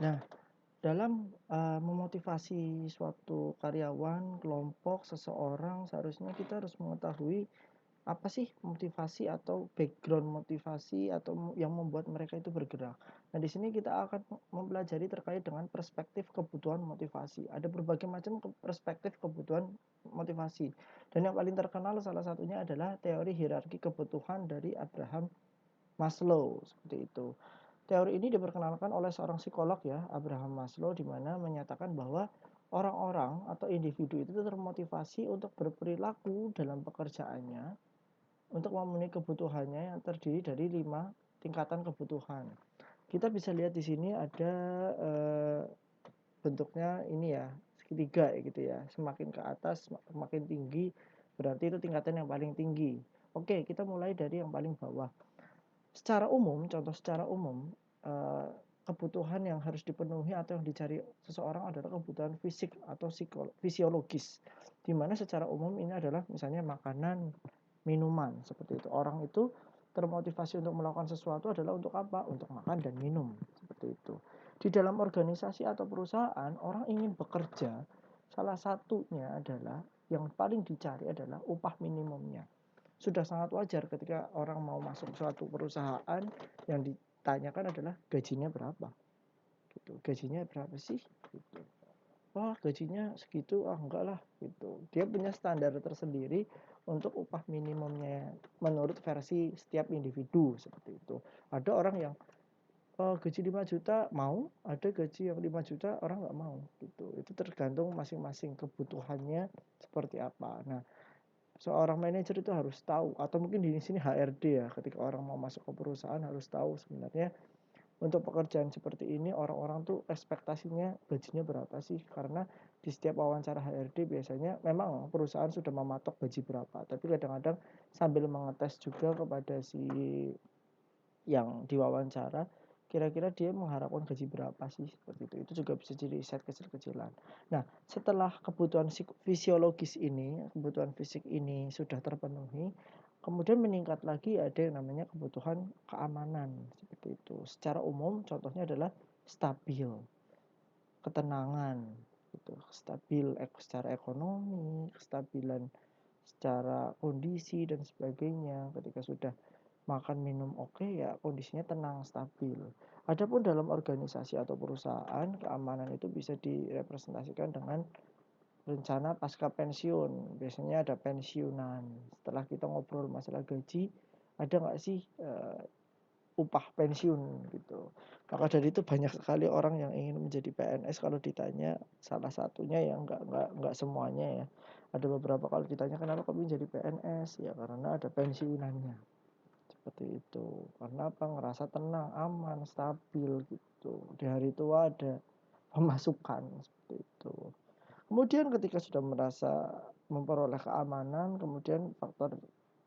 Nah, dalam, memotivasi suatu karyawan, kelompok, seseorang, seharusnya kita harus mengetahui apa sih motivasi atau background motivasi atau yang membuat mereka itu bergerak. Nah, di sini kita akan mempelajari terkait dengan perspektif kebutuhan motivasi. Ada berbagai macam perspektif kebutuhan motivasi. Dan yang paling terkenal salah satunya adalah teori hierarki kebutuhan dari Abraham Maslow, seperti itu. Teori ini diperkenalkan oleh seorang psikolog ya, Abraham Maslow, di mana menyatakan bahwa orang-orang atau individu itu termotivasi untuk berperilaku dalam pekerjaannya untuk memenuhi kebutuhannya yang terdiri dari 5 tingkatan kebutuhan. Kita bisa lihat di sini ada bentuknya ini ya, segitiga ya gitu ya. Semakin ke atas semakin tinggi berarti itu tingkatan yang paling tinggi. Oke, kita mulai dari yang paling bawah. Secara umum, contoh secara umum, kebutuhan yang harus dipenuhi atau yang dicari seseorang adalah kebutuhan fisik atau fisiologis. Di mana secara umum ini adalah misalnya makanan, minuman, seperti itu. Orang itu termotivasi untuk melakukan sesuatu adalah untuk apa? Untuk makan dan minum, seperti itu. Di dalam organisasi atau perusahaan, orang ingin bekerja, salah satunya adalah yang paling dicari adalah upah minimumnya. Sudah sangat wajar ketika orang mau masuk suatu perusahaan yang ditanyakan adalah gajinya berapa gitu. Gajinya berapa sih gitu. Wah, gajinya segitu, ah enggak lah gitu. Dia punya standar tersendiri untuk upah minimumnya menurut versi setiap individu seperti itu. Ada orang yang gaji 5 juta mau, ada gaji yang 5 juta orang nggak mau gitu. Itu tergantung masing-masing kebutuhannya seperti apa. Nah, seorang manajer itu harus tahu atau mungkin di sini HRD ya, ketika orang mau masuk ke perusahaan harus tahu sebenarnya untuk pekerjaan seperti ini orang-orang tuh ekspektasinya gajinya berapa sih? Karena di setiap wawancara HRD biasanya memang perusahaan sudah mematok gaji berapa, tapi kadang-kadang sambil mengetes juga kepada si yang diwawancara, kira-kira dia mengharapkan gaji berapa sih? Seperti itu. Itu juga bisa jadi riset kecil-kecilan. Nah, setelah kebutuhan fisiologis ini, kebutuhan fisik ini sudah terpenuhi, kemudian meningkat lagi ada yang namanya kebutuhan keamanan, seperti itu. Secara umum contohnya adalah stabil, ketenangan, gitu. Stabil secara ekonomi, kestabilan secara kondisi dan sebagainya. Ketika sudah makan minum oke ya kondisinya tenang stabil. Adapun dalam organisasi atau perusahaan keamanan itu bisa direpresentasikan dengan rencana pasca pensiun. Biasanya ada pensiunan. Setelah kita ngobrol masalah gaji, ada nggak sih upah pensiun gitu. Maka dari itu banyak sekali orang yang ingin menjadi PNS kalau ditanya salah satunya ya nggak semuanya ya. Ada beberapa kalau ditanya kenapa kamu menjadi PNS ya karena ada pensiunannya. Seperti itu. Karena apa? Ngerasa tenang, aman, stabil gitu. Di hari tua ada pemasukan seperti itu. Kemudian ketika sudah merasa memperoleh keamanan, kemudian faktor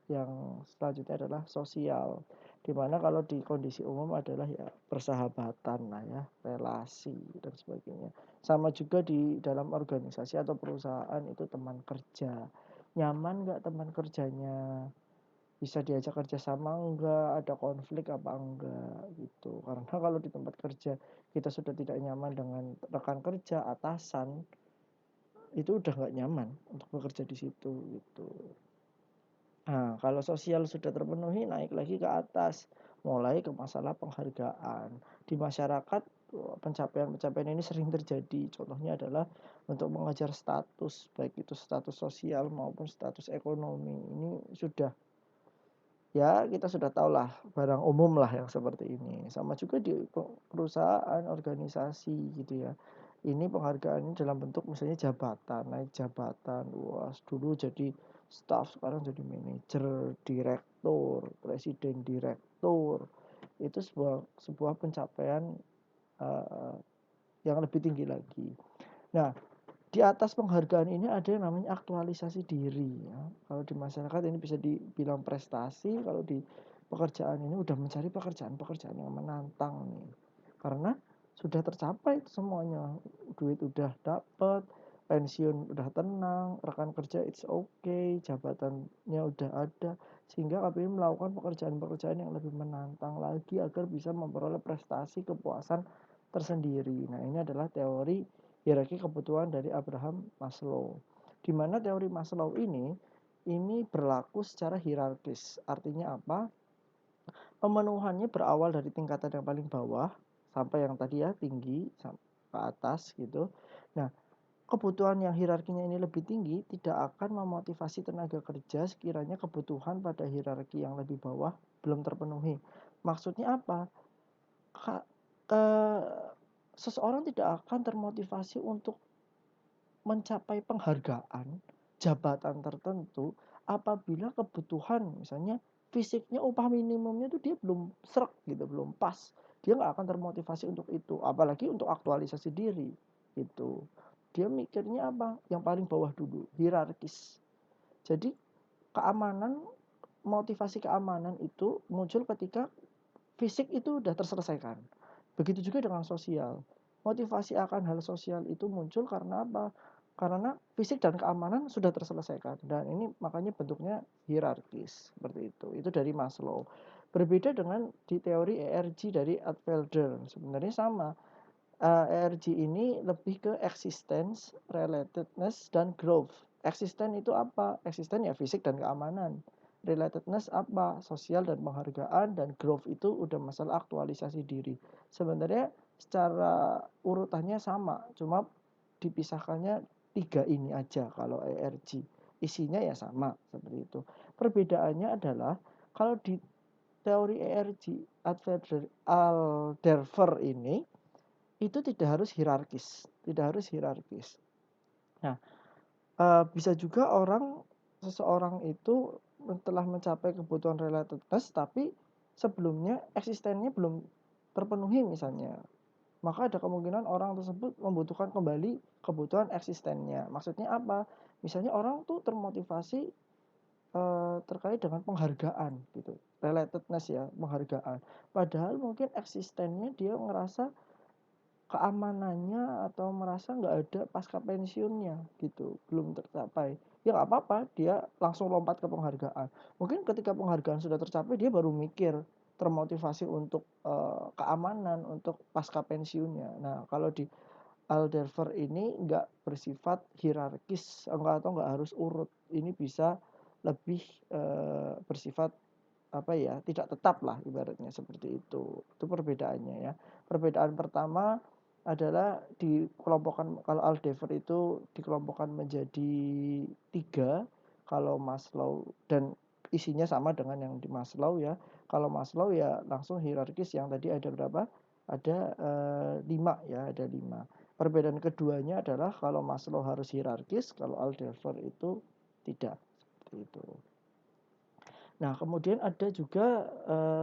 yang selanjutnya adalah sosial. Dimana kalau di kondisi umum adalah ya persahabatan lah ya, relasi dan sebagainya. Sama juga di dalam organisasi atau perusahaan itu teman kerja. Nyaman nggak teman kerjanya? Bisa diajak kerja sama enggak, ada konflik apa enggak, gitu. Karena kalau di tempat kerja kita sudah tidak nyaman dengan rekan kerja, atasan, itu udah nggak nyaman untuk bekerja di situ, gitu. Nah, kalau sosial sudah terpenuhi, naik lagi ke atas, mulai ke masalah penghargaan. Di masyarakat, pencapaian-pencapaian ini sering terjadi. Contohnya adalah untuk mengejar status, baik itu status sosial maupun status ekonomi. Ini sudah ya kita sudah tahu lah barang umum lah yang seperti ini. Sama juga di perusahaan, organisasi gitu ya. Ini penghargaan ini dalam bentuk misalnya jabatan, naik jabatan. Wah, dulu jadi staff, sekarang jadi manajer, direktur, presiden direktur. Itu sebuah sebuah pencapaian uh, yang lebih tinggi lagi. Nah, di atas penghargaan ini ada yang namanya aktualisasi diri ya. Kalau di masyarakat ini bisa dibilang prestasi, kalau di pekerjaan ini udah mencari pekerjaan-pekerjaan yang menantang nih. Karena sudah tercapai semuanya. Duit udah dapet, pensiun udah tenang, rekan kerja it's okay, jabatannya udah ada, sehingga kami melakukan pekerjaan-pekerjaan yang lebih menantang lagi agar bisa memperoleh prestasi kepuasan tersendiri. Nah, ini adalah teori hierarki kebutuhan dari Abraham Maslow. Di mana teori Maslow ini berlaku secara hierarkis. Artinya apa? Pemenuhannya berawal dari tingkatan yang paling bawah sampai yang tadi ya tinggi ke atas gitu. Nah, kebutuhan yang hierarkinya ini lebih tinggi tidak akan memotivasi tenaga kerja sekiranya kebutuhan pada hierarki yang lebih bawah belum terpenuhi. Maksudnya apa? Seseorang tidak akan termotivasi untuk mencapai penghargaan jabatan tertentu apabila kebutuhan misalnya fisiknya upah minimumnya itu dia belum serak gitu, belum pas. Dia nggak akan termotivasi untuk itu, apalagi untuk aktualisasi diri itu. Dia mikirnya apa? Yang paling bawah dulu, hierarkis. Jadi keamanan, motivasi keamanan itu muncul ketika fisik itu udah terselesaikan. Begitu juga dengan sosial. Motivasi akan hal sosial itu muncul karena apa? Karena fisik dan keamanan sudah terselesaikan. Dan ini makanya bentuknya hierarkis seperti itu. Itu dari Maslow. Berbeda dengan di teori ERG dari Adfelder. Sebenarnya sama. ERG ini lebih ke existence, relatedness, dan growth. Eksisten itu apa? Eksisten ya fisik dan keamanan. Relatedness apa? Sosial dan penghargaan, dan growth itu udah masalah aktualisasi diri. Sebenarnya secara urutannya sama, cuma dipisahkannya 3 ini aja kalau ERG. Isinya ya sama seperti itu. Perbedaannya adalah kalau di teori ERG Alderfer ini itu tidak harus hierarkis. Nah, bisa juga seseorang itu telah mencapai kebutuhan relatedness tapi sebelumnya eksistennya belum terpenuhi misalnya. Maka ada kemungkinan orang tersebut membutuhkan kembali kebutuhan eksistennya. Maksudnya apa? Misalnya orang tuh termotivasi terkait dengan penghargaan gitu. Relatedness ya, penghargaan. Padahal mungkin eksistennya dia ngerasa keamanannya atau merasa nggak ada pasca pensiunnya gitu, belum tercapai. Ya nggak apa-apa, dia langsung lompat ke penghargaan. Mungkin ketika penghargaan sudah tercapai, dia baru mikir termotivasi untuk keamanan, untuk pasca pensiunnya. Nah, kalau di Alderfer ini nggak bersifat hierarkis, enggak atau nggak harus urut. Ini bisa lebih bersifat apa ya, tidak tetap lah ibaratnya seperti itu. Itu perbedaannya ya. Perbedaan pertama adalah dikelompokkan, kalau Aldefer itu dikelompokkan menjadi 3, kalau Maslow, dan isinya sama dengan yang di Maslow ya. Kalau Maslow ya langsung hierarkis, yang tadi ada berapa? Ada 5 ya, ada 5. Perbedaan keduanya adalah kalau Maslow harus hierarkis, kalau Aldefer itu tidak. Seperti itu. Nah, kemudian ada juga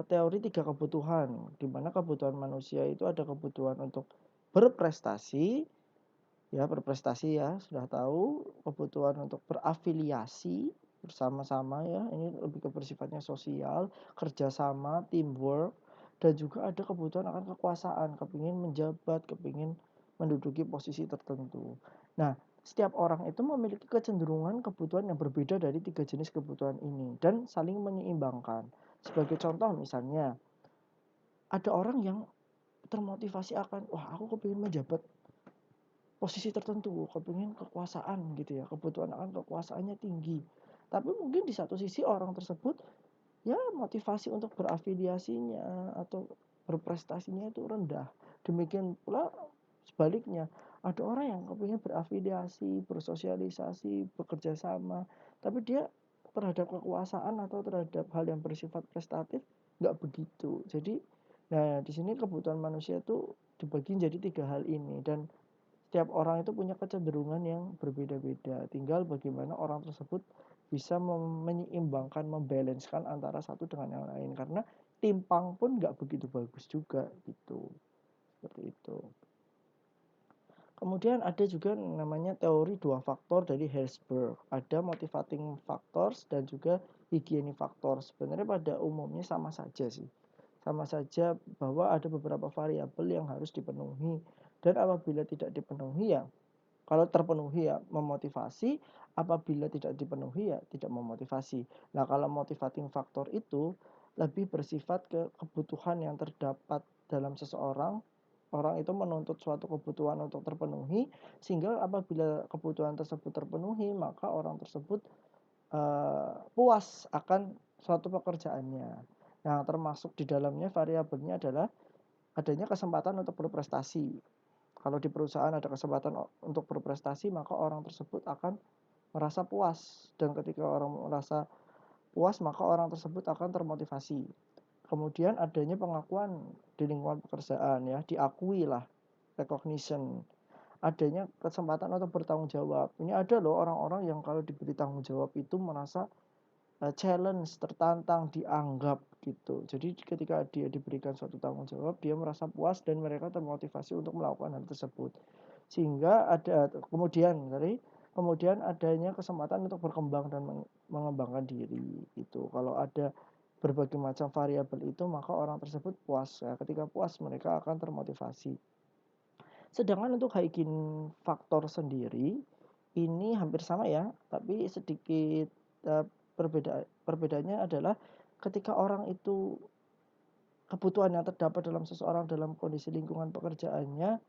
teori 3 kebutuhan, di mana kebutuhan manusia itu ada kebutuhan untuk berprestasi, ya sudah tahu, kebutuhan untuk berafiliasi bersama-sama ya, ini lebih ke bersifatnya sosial, kerjasama, teamwork, dan juga ada kebutuhan akan kekuasaan, kepingin menjabat, kepingin menduduki posisi tertentu. Nah, setiap orang itu memiliki kecenderungan kebutuhan yang berbeda dari 3 jenis kebutuhan ini dan saling menyeimbangkan. Sebagai contoh misalnya, ada orang yang termotivasi akan, wah aku kepingin menjabat posisi tertentu, kepingin kekuasaan gitu ya, kebutuhan akan kekuasaannya tinggi. Tapi mungkin di satu sisi orang tersebut ya motivasi untuk berafiliasinya atau berprestasinya itu rendah. Demikian pula sebaliknya, ada orang yang kepingin berafiliasi, bersosialisasi, bekerja sama, tapi dia terhadap kekuasaan atau terhadap hal yang bersifat prestatif nggak begitu. Jadi, nah di sini kebutuhan manusia itu dibagi jadi 3 hal ini, dan setiap orang itu punya kecenderungan yang berbeda-beda. Tinggal bagaimana orang tersebut bisa menyeimbangkan, membalanskan antara satu dengan yang lain. Karena timpang pun nggak begitu bagus juga gitu. Seperti itu. Kemudian ada juga namanya teori 2 faktor dari Herzberg. Ada motivating factors dan juga hygienic factor. Sebenarnya pada umumnya sama saja sih. Sama saja bahwa ada beberapa variabel yang harus dipenuhi. Dan apabila tidak dipenuhi ya, kalau terpenuhi ya memotivasi, apabila tidak dipenuhi ya tidak memotivasi. Nah, kalau motivating factor itu lebih bersifat ke kebutuhan yang terdapat dalam seseorang Orang itu menuntut suatu kebutuhan untuk terpenuhi, sehingga apabila kebutuhan tersebut terpenuhi, maka orang tersebut puas akan suatu pekerjaannya. Nah, termasuk di dalamnya variabelnya adalah adanya kesempatan untuk berprestasi. Kalau di perusahaan ada kesempatan untuk berprestasi, maka orang tersebut akan merasa puas. Dan ketika orang merasa puas, maka orang tersebut akan termotivasi. Kemudian adanya pengakuan di lingkungan pekerjaan, ya, diakui lah, recognition. Adanya kesempatan untuk bertanggung jawab. Ini ada loh orang-orang yang kalau diberi tanggung jawab itu merasa challenge, tertantang, dianggap gitu. Jadi ketika dia diberikan suatu tanggung jawab, dia merasa puas dan mereka termotivasi untuk melakukan hal tersebut. Sehingga ada kemudian adanya kesempatan untuk berkembang dan mengembangkan diri itu. Kalau ada berbagai macam variabel itu, maka orang tersebut puas. Ya, ketika puas, mereka akan termotivasi. Sedangkan untuk hygiene faktor sendiri ini hampir sama ya, tapi sedikit perbedaannya adalah ketika orang itu kebutuhan yang terdapat dalam seseorang dalam kondisi lingkungan pekerjaannya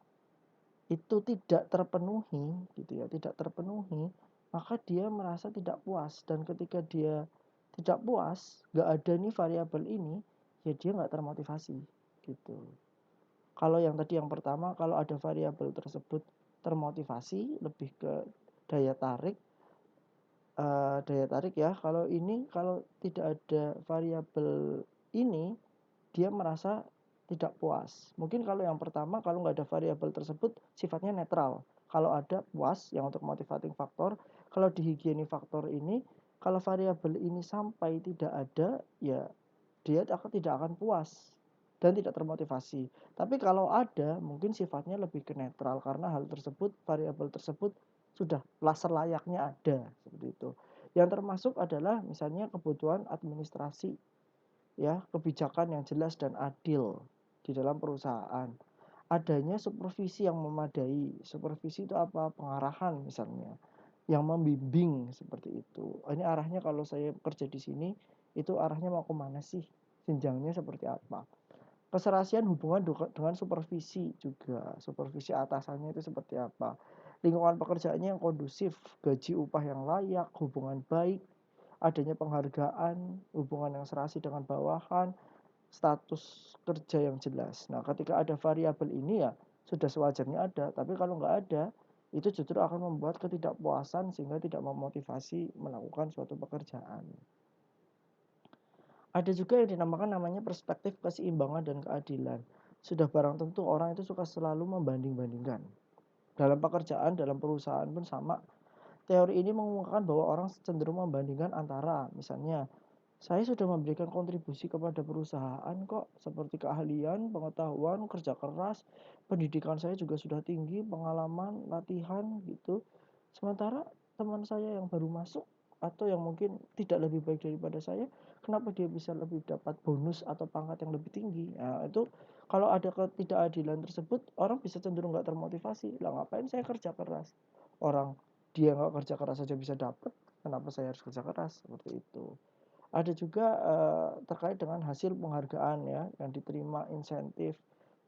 itu tidak terpenuhi gitu ya, tidak terpenuhi, maka dia merasa tidak puas, dan ketika dia tidak puas, nggak ada nih variabel ini, ya dia nggak termotivasi gitu. Kalau yang tadi yang pertama, kalau ada variabel tersebut termotivasi, lebih ke daya tarik, ya. Kalau ini, kalau tidak ada variabel ini, dia merasa tidak puas. Mungkin kalau yang pertama, kalau nggak ada variabel tersebut, sifatnya netral. Kalau ada, puas, yang untuk motivating faktor. Kalau di hygiene faktor ini, kalau variabel ini sampai tidak ada, ya dia tidak akan puas dan tidak termotivasi. Tapi kalau ada, mungkin sifatnya lebih ke netral, karena hal tersebut, variabel tersebut sudah selayaknya ada, seperti itu. Yang termasuk adalah misalnya kebutuhan administrasi, ya, kebijakan yang jelas dan adil di dalam perusahaan. Adanya supervisi yang memadai. Supervisi itu apa? Pengarahan misalnya, yang membimbing seperti itu. Ini arahnya kalau saya kerja di sini, itu arahnya mau kemana sih? Jenjangnya seperti apa? Keserasian hubungan dengan supervisi juga. Supervisi atasannya itu seperti apa? Lingkungan pekerjaannya yang kondusif, gaji upah yang layak, hubungan baik, adanya penghargaan, hubungan yang serasi dengan bawahan, status kerja yang jelas. Nah, ketika ada variabel ini ya sudah sewajarnya ada, tapi kalau nggak ada, itu justru akan membuat ketidakpuasan sehingga tidak memotivasi melakukan suatu pekerjaan. Ada juga yang namanya perspektif keseimbangan dan keadilan. Sudah barang tentu orang itu suka selalu membanding-bandingkan. Dalam pekerjaan, dalam perusahaan pun sama. Teori ini mengungkapkan bahwa orang cenderung membandingkan antara, misalnya, saya sudah memberikan kontribusi kepada perusahaan kok, seperti keahlian, pengetahuan, kerja keras, pendidikan saya juga sudah tinggi, pengalaman, latihan gitu. Sementara teman saya yang baru masuk atau yang mungkin tidak lebih baik daripada saya, kenapa dia bisa lebih dapat bonus atau pangkat yang lebih tinggi? Nah, itu kalau ada ketidakadilan tersebut, orang bisa cenderung nggak termotivasi. Lah ngapain saya kerja keras? Orang dia nggak kerja keras saja bisa dapat, kenapa saya harus kerja keras? Seperti itu. Ada juga terkait dengan hasil penghargaan ya, yang diterima, insentif.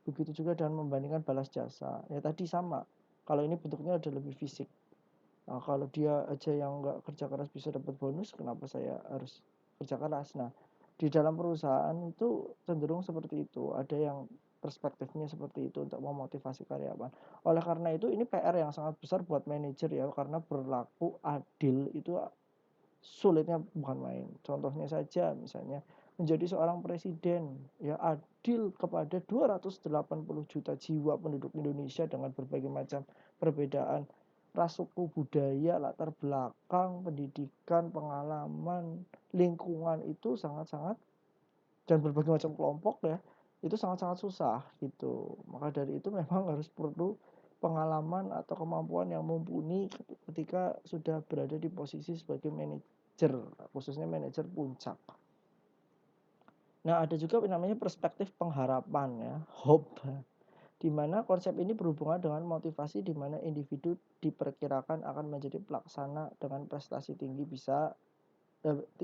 Begitu juga dengan membandingkan balas jasa. Ya tadi sama. Kalau ini bentuknya ada lebih fisik. Nah, kalau dia aja yang nggak kerja keras bisa dapat bonus, kenapa saya harus kerja keras? Nah, di dalam perusahaan itu cenderung seperti itu. Ada yang perspektifnya seperti itu untuk memotivasi karyawan. Oleh karena itu, ini PR yang sangat besar buat manajer ya, karena berlaku adil itu sulitnya bukan main. Contohnya saja misalnya menjadi seorang presiden ya adil kepada 280 juta jiwa penduduk Indonesia dengan berbagai macam perbedaan ras, suku, budaya, latar belakang, pendidikan, pengalaman, lingkungan, itu sangat-sangat, dan berbagai macam kelompok ya, itu sangat-sangat susah gitu. Maka dari itu memang harus perlu pengalaman atau kemampuan yang mumpuni ketika sudah berada di posisi sebagai manajer, khususnya manajer puncak. Nah, ada juga namanya perspektif pengharapan ya, hope, di mana konsep ini berhubungan dengan motivasi, di mana individu diperkirakan akan menjadi pelaksana dengan prestasi tinggi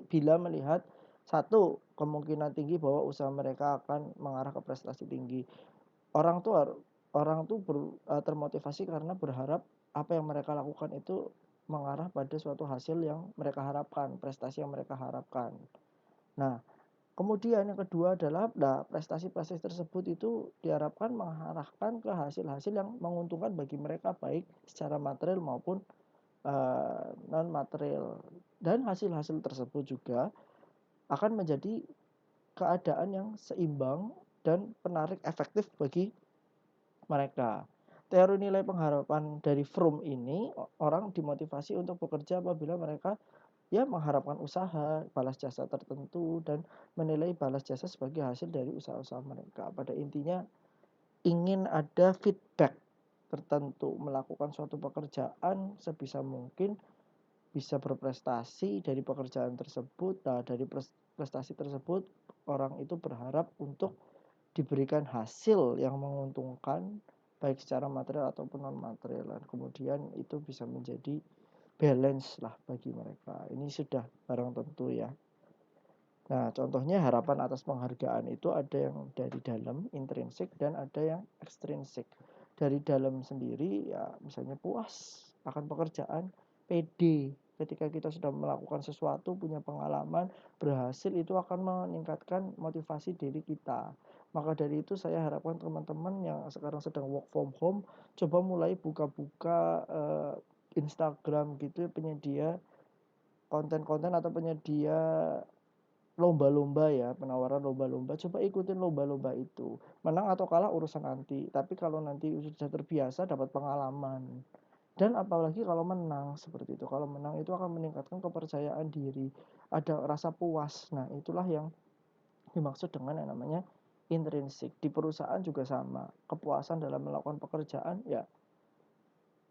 bila melihat satu, kemungkinan tinggi bahwa usaha mereka akan mengarah ke prestasi tinggi. Orang tuh orang tuh termotivasi karena berharap apa yang mereka lakukan itu mengarah pada suatu hasil yang mereka harapkan, prestasi yang mereka harapkan. Nah, kemudian yang kedua adalah prestasi-prestasi tersebut itu diharapkan mengarahkan ke hasil-hasil yang menguntungkan bagi mereka baik secara material maupun non material, dan hasil-hasil tersebut juga akan menjadi keadaan yang seimbang dan menarik efektif bagi mereka. Teori nilai pengharapan dari Fromm ini, orang dimotivasi untuk bekerja apabila mereka mengharapkan usaha, balas jasa tertentu, dan menilai balas jasa sebagai hasil dari usaha-usaha mereka. Pada intinya ingin ada feedback tertentu, melakukan suatu pekerjaan sebisa mungkin bisa berprestasi dari pekerjaan tersebut. Nah, dari prestasi tersebut orang itu berharap untuk diberikan hasil yang menguntungkan baik secara material ataupun non material, dan kemudian itu bisa menjadi balance lah bagi mereka. Ini sudah barang tentu ya. Nah, contohnya harapan atas penghargaan itu ada yang dari dalam, intrinsik, dan ada yang ekstrinsik. Dari dalam sendiri ya misalnya puas akan pekerjaan, pede ketika kita sudah melakukan sesuatu, punya pengalaman, berhasil, itu akan meningkatkan motivasi diri kita. Maka dari itu saya harapkan teman-teman yang sekarang sedang work from home, coba mulai buka-buka Instagram gitu, penyedia konten-konten atau penyedia lomba-lomba ya, penawaran lomba-lomba, coba ikutin lomba-lomba itu. Menang atau kalah urusan nanti, tapi kalau nanti sudah terbiasa dapat pengalaman. Dan apalagi kalau menang seperti itu. Kalau menang itu akan meningkatkan kepercayaan diri, ada rasa puas. Nah, itulah yang dimaksud dengan yang namanya intrinsik. Di perusahaan juga sama. Kepuasan dalam melakukan pekerjaan ya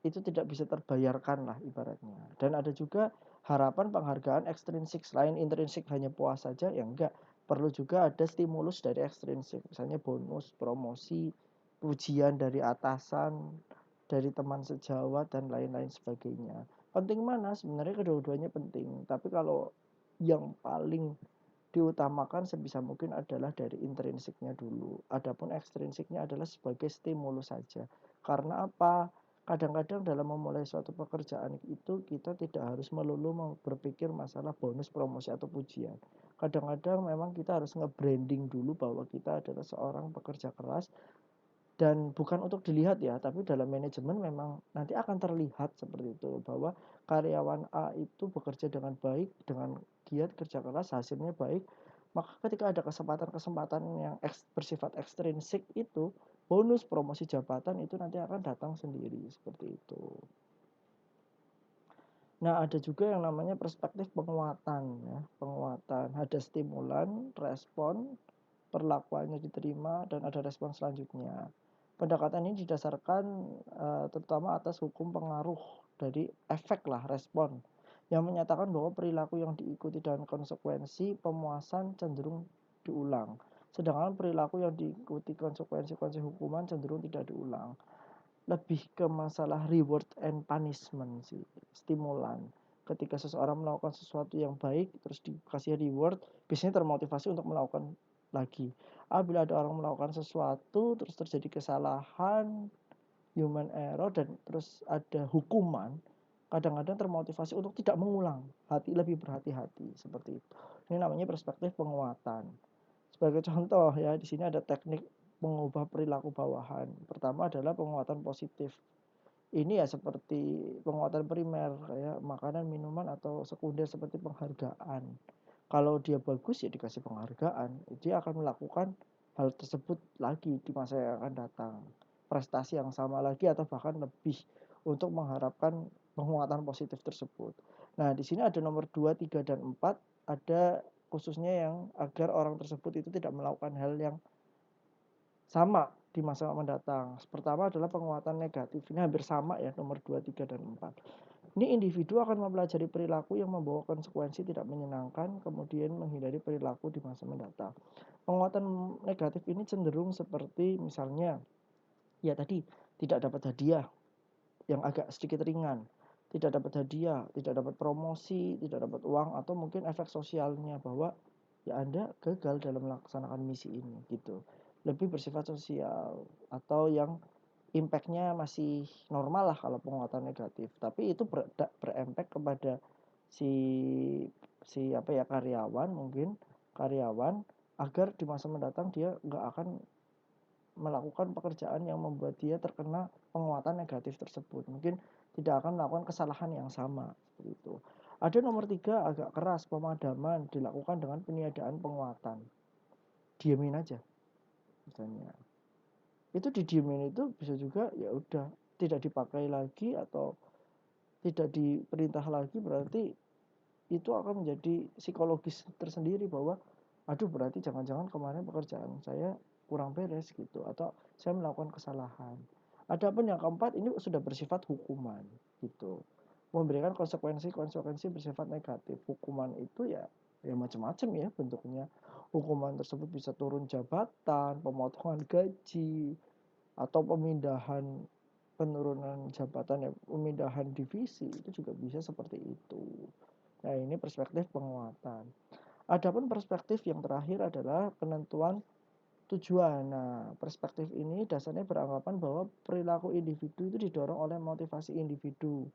itu tidak bisa terbayarkan lah ibaratnya. Dan ada juga harapan penghargaan ekstrinsik, selain intrinsik hanya puas saja ya enggak, perlu juga ada stimulus dari ekstrinsik, misalnya bonus, promosi, pujian dari atasan, dari teman sejawat, dan lain-lain sebagainya. Penting mana? Sebenarnya kedua-duanya penting, tapi kalau yang paling diutamakan sebisa mungkin adalah dari intrinsiknya dulu. Adapun ekstrinsiknya adalah sebagai stimulus saja. Karena apa? Kadang-kadang dalam memulai suatu pekerjaan itu kita tidak harus melulu berpikir masalah bonus, promosi, atau pujian. Kadang-kadang memang kita harus nge-branding dulu bahwa kita adalah seorang pekerja keras, dan bukan untuk dilihat ya, tapi dalam manajemen memang nanti akan terlihat seperti itu, bahwa karyawan A itu bekerja dengan baik, dengan giat kerja keras, hasilnya baik. Maka ketika ada kesempatan-kesempatan yang bersifat ekstrinsik itu, bonus, promosi jabatan itu nanti akan datang sendiri seperti itu. Nah, ada juga yang namanya perspektif penguatan ya, penguatan. Ada stimulan, respon, perlakuannya diterima, dan ada respon selanjutnya. Pendekatan ini didasarkan terutama atas hukum pengaruh dari efek lah, respon, yang menyatakan bahwa perilaku yang diikuti dengan konsekuensi pemuasan cenderung diulang, sedangkan perilaku yang diikuti konsekuensi hukuman cenderung tidak diulang. Lebih ke masalah reward and punishment sih, stimulan. Ketika seseorang melakukan sesuatu yang baik terus dikasih reward, biasanya termotivasi untuk melakukan lagi. Bila ada orang melakukan sesuatu terus terjadi kesalahan, human error, dan terus ada hukuman, kadang-kadang termotivasi untuk tidak mengulang, lebih berhati-hati seperti itu. Ini namanya perspektif penguatan. Sebagai contoh ya, di sini ada teknik mengubah perilaku bawahan. Pertama adalah penguatan positif. Ini ya seperti penguatan primer, kayak makanan, minuman, atau sekunder seperti penghargaan. Kalau dia bagus ya dikasih penghargaan, dia akan melakukan hal tersebut lagi di masa yang akan datang. Prestasi yang sama lagi atau bahkan lebih, untuk mengharapkan penguatan positif tersebut. Nah, di sini ada nomor 2, 3, dan 4, ada khususnya yang agar orang tersebut itu tidak melakukan hal yang sama di masa mendatang. Pertama adalah penguatan negatif. Ini hampir sama ya, nomor 2, 3, dan 4. Ini individu akan mempelajari perilaku yang membawa konsekuensi tidak menyenangkan, kemudian menghindari perilaku di masa mendatang. Penguatan negatif ini cenderung seperti misalnya, ya tadi, tidak dapat hadiah yang agak sedikit ringan, tidak dapat hadiah, tidak dapat promosi, tidak dapat uang, atau mungkin efek sosialnya bahwa ya Anda gagal dalam melaksanakan misi ini gitu. Lebih bersifat sosial, atau yang impact-nya masih normal lah kalau penguatan negatif, tapi itu berimpact kepada si karyawan mungkin, karyawan agar di masa mendatang dia nggak akan melakukan pekerjaan yang membuat dia terkena penguatan negatif tersebut. Mungkin tidak akan melakukan kesalahan yang sama, seperti itu. Ada nomor 3 agak keras, pemadaman dilakukan dengan peniadaan penguatan. Diemin aja misalnya. Itu didiemin itu bisa juga ya udah tidak dipakai lagi atau tidak diperintah lagi, berarti itu akan menjadi psikologis tersendiri bahwa aduh berarti jangan-jangan kemarin pekerjaan saya kurang beres gitu atau saya melakukan kesalahan. Adapun yang keempat ini sudah bersifat hukuman gitu. Memberikan konsekuensi bersifat negatif. Hukuman itu ya macam-macam ya bentuknya. Hukuman tersebut bisa turun jabatan, pemotongan gaji, atau penurunan jabatan ya, pemindahan divisi itu juga bisa seperti itu. Nah, ini perspektif penguatan. Adapun perspektif yang terakhir adalah penentuan tujuan. Nah, perspektif ini dasarnya beranggapan bahwa perilaku individu itu didorong oleh motivasi individu.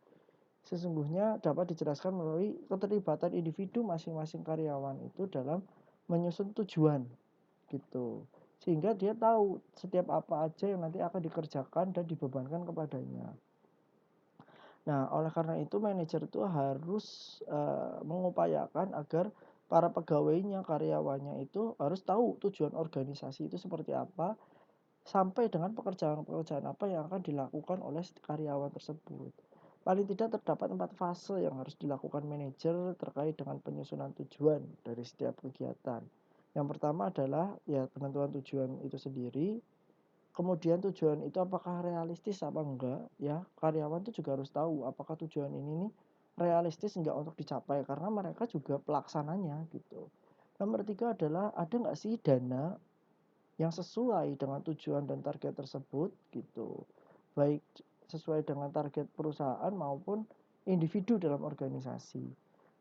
Sesungguhnya dapat dijelaskan melalui keterlibatan individu masing-masing karyawan itu dalam menyusun tujuan gitu. Sehingga dia tahu setiap apa aja yang nanti akan dikerjakan dan dibebankan kepadanya. Nah, oleh karena itu manajer itu harus mengupayakan agar para pegawainya, karyawannya itu harus tahu tujuan organisasi itu seperti apa, sampai dengan pekerjaan-pekerjaan apa yang akan dilakukan oleh karyawan tersebut. Paling tidak terdapat 4 fase yang harus dilakukan manajer terkait dengan penyusunan tujuan dari setiap kegiatan. Yang pertama adalah ya penentuan tujuan itu sendiri. Kemudian tujuan itu apakah realistis apa enggak ya, karyawan itu juga harus tahu apakah tujuan ini nih realistis enggak untuk dicapai karena mereka juga pelaksananya gitu. Nomor 3 adalah ada enggak sih dana yang sesuai dengan tujuan dan target tersebut gitu. Baik sesuai dengan target perusahaan maupun individu dalam organisasi.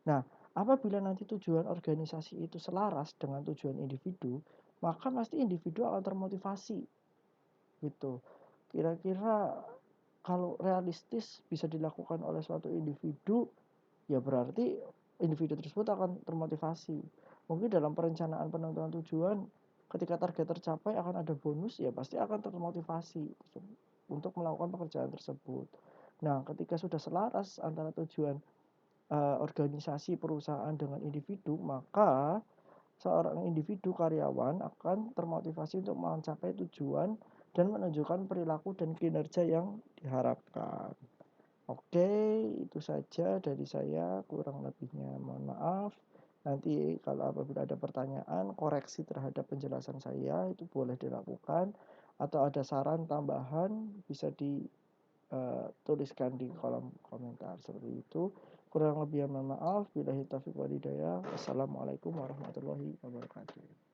Nah, apabila nanti tujuan organisasi itu selaras dengan tujuan individu, maka pasti individu akan termotivasi gitu. Kira-kira kalau realistis bisa dilakukan oleh suatu individu, ya berarti individu tersebut akan termotivasi. Mungkin dalam perencanaan penentuan tujuan, ketika target tercapai akan ada bonus, ya pasti akan termotivasi untuk melakukan pekerjaan tersebut. Nah, ketika sudah selaras antara tujuan organisasi perusahaan dengan individu, maka seorang individu karyawan akan termotivasi untuk mencapai tujuan dan menunjukkan perilaku dan kinerja yang diharapkan. Oke, itu saja dari saya, kurang lebihnya mohon maaf. Nanti kalau apabila ada pertanyaan, koreksi terhadap penjelasan saya itu boleh dilakukan atau ada saran tambahan bisa dituliskan di kolom komentar seperti itu. Kurang lebihnya mohon maaf. Billahi taufiq wal hidayah. Wassalamualaikum warahmatullahi wabarakatuh.